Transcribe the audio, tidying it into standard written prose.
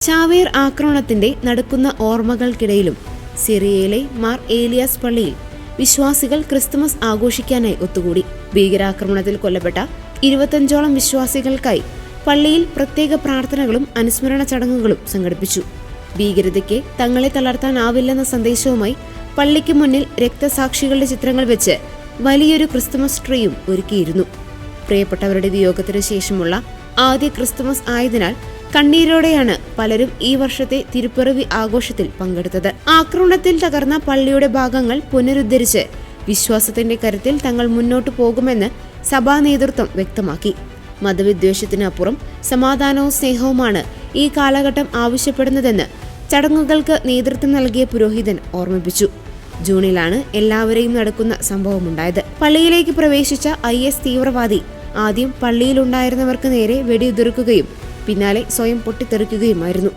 ചാവേർ ആക്രമണത്തിന്റെ നടക്കുന്ന ഓർമ്മകൾക്കിടയിലും സിറിയയിലെ മാർ ഏലിയാസ് പള്ളിയിൽ വിശ്വാസികൾ ക്രിസ്തുമസ് ആഘോഷിക്കാനായി ഒത്തുകൂടി. ഭീകരാക്രമണത്തിൽ കൊല്ലപ്പെട്ട 25ഓളം വിശ്വാസികൾക്കായി പള്ളിയിൽ പ്രത്യേക പ്രാർത്ഥനകളും അനുസ്മരണ ചടങ്ങുകളും സംഘടിപ്പിച്ചു. ഭീകരതയ്ക്ക് തങ്ങളെ തളർത്താനാവില്ലെന്ന സന്ദേശവുമായി പള്ളിക്ക് മുന്നിൽ രക്തസാക്ഷികളുടെ ചിത്രങ്ങൾ വെച്ച് വലിയൊരു ക്രിസ്തുമസ് ട്രീയും ഒരുക്കിയിരുന്നു. പ്രിയപ്പെട്ടവരുടെ വിയോഗത്തിന് ശേഷമുള്ള ആദ്യ ക്രിസ്തുമസ് ആയതിനാൽ കണ്ണീരോടെയാണ് പലരും ഈ വർഷത്തെ തിരുപ്പിറവി ആഘോഷത്തിൽ പങ്കെടുത്തത്. ആക്രമണത്തിൽ തകർന്ന പള്ളിയുടെ ഭാഗങ്ങൾ പുനരുദ്ധരിച്ച് വിശ്വാസത്തിന്റെ കരുത്തിൽ തങ്ങൾ മുന്നോട്ടു പോകുമെന്ന് സഭാ നേതൃത്വം വ്യക്തമാക്കി. മതവിദ്വേഷത്തിനപ്പുറം സമാധാനവും സ്നേഹവുമാണ് ഈ കാലഘട്ടം ആവശ്യപ്പെടുന്നതെന്ന് ചടങ്ങുകൾക്ക് നേതൃത്വം നൽകിയ പുരോഹിതൻ ഓർമ്മിപ്പിച്ചു. ജൂണിലാണ് എല്ലാവരെയും നടക്കുന്ന സംഭവമുണ്ടായത്. പള്ളിയിലേക്ക് പ്രവേശിച്ച IS തീവ്രവാദി ആദ്യം പള്ളിയിലുണ്ടായിരുന്നവർക്ക് നേരെ വെടിയുതിർക്കുകയും പിന്നാലെ സ്വയം പൊട്ടിത്തെറിക്കുകയുമായിരുന്നു.